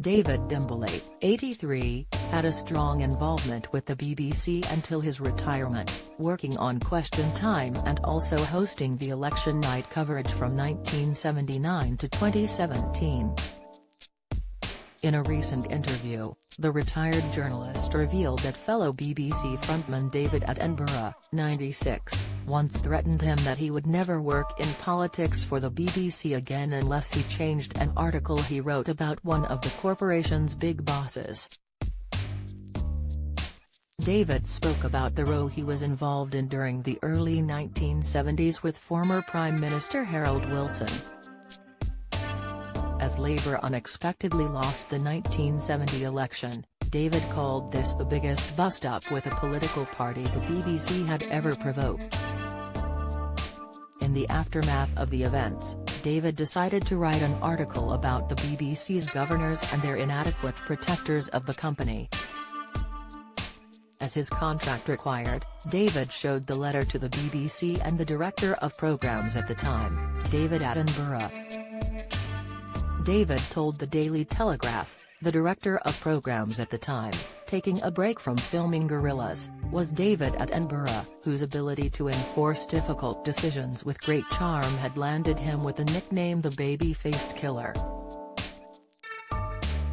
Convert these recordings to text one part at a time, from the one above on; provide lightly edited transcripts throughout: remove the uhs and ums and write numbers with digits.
David Dimbleby, 83, had a strong involvement with the BBC until his retirement, working on Question Time and also hosting the election night coverage from 1979 to 2017. In a recent interview, the retired journalist revealed that fellow BBC frontman David Attenborough, 96, once threatened him that he would never work in politics for the BBC again unless he changed an article he wrote about one of the corporation's big bosses. David spoke about the row he was involved in during the early 1970s with former Prime Minister Harold Wilson. As Labour unexpectedly lost the 1970 election, David called this the biggest bust-up with a political party the BBC had ever provoked. In the aftermath of the events, David decided to write an article about the BBC's governors and their inadequate protectors of the company. As his contract required, David showed the letter to the BBC and the director of programmes at the time, David Attenborough. David told the Daily Telegraph, the director of programmes at the time, taking a break from filming Gorillas, was David Attenborough, whose ability to enforce difficult decisions with great charm had landed him with the nickname the baby-faced killer.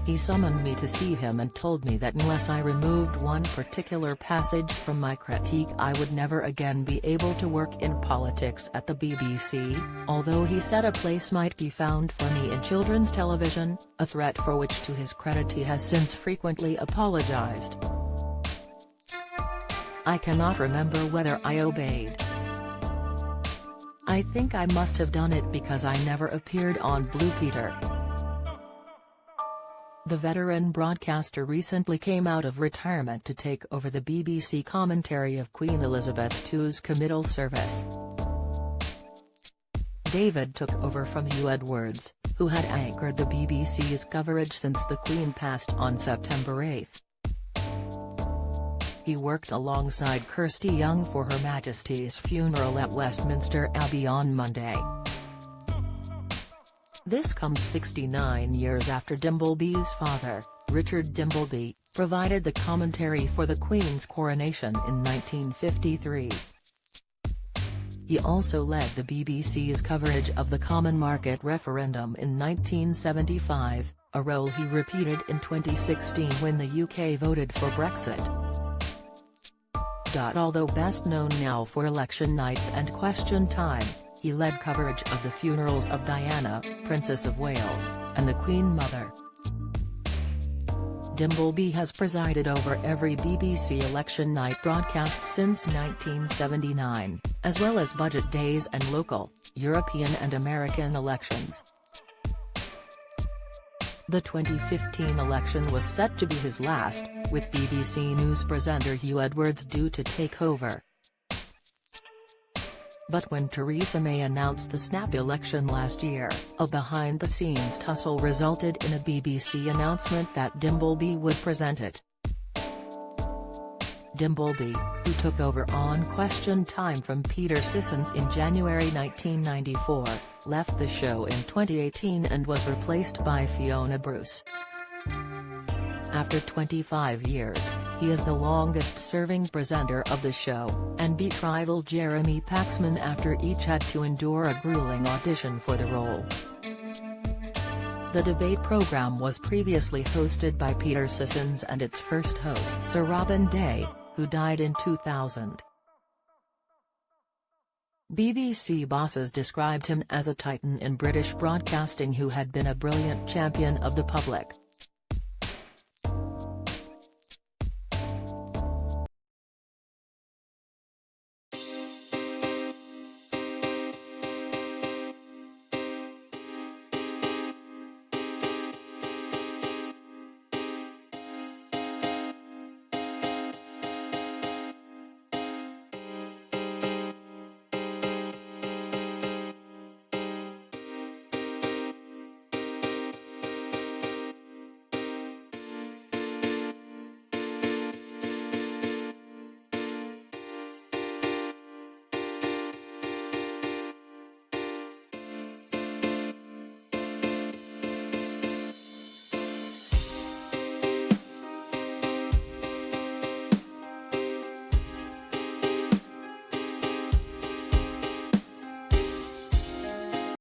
He summoned me to see him and told me that unless I removed one particular passage from my critique I would never again be able to work in politics at the BBC, although he said a place might be found for me in children's television, a threat for which to his credit he has since frequently apologised. I cannot remember whether I obeyed. I think I must have done it because I never appeared on Blue Peter. The veteran broadcaster recently came out of retirement to take over the BBC commentary of Queen Elizabeth II's committal service. David took over from Hugh Edwards, who had anchored the BBC's coverage since the Queen passed on September 8. He worked alongside Kirsty Young for Her Majesty's funeral at Westminster Abbey on Monday. This comes 69 years after Dimbleby's father, Richard Dimbleby, provided the commentary for the Queen's coronation in 1953. He also led the BBC's coverage of the Common Market referendum in 1975, a role he repeated in 2016 when the UK voted for Brexit. Although best known now for election nights and Question Time, he led coverage of the funerals of Diana, Princess of Wales, and the Queen Mother. Dimbleby has presided over every BBC election night broadcast since 1979, as well as budget days and local, European and American elections. The 2015 election was set to be his last, with BBC News presenter Hugh Edwards due to take over. But when Theresa May announced the snap election last year, a behind-the-scenes tussle resulted in a BBC announcement that Dimbleby would present it. Dimbleby, who took over on Question Time from Peter Sissons in January 1994, left the show in 2018 and was replaced by Fiona Bruce. After 25 years, he is the longest-serving presenter of the show, and beat rival Jeremy Paxman after each had to endure a grueling audition for the role. The debate program was previously hosted by Peter Sissons and its first host Sir Robin Day, who died in 2000. BBC bosses described him as a titan in British broadcasting who had been a brilliant champion of the public.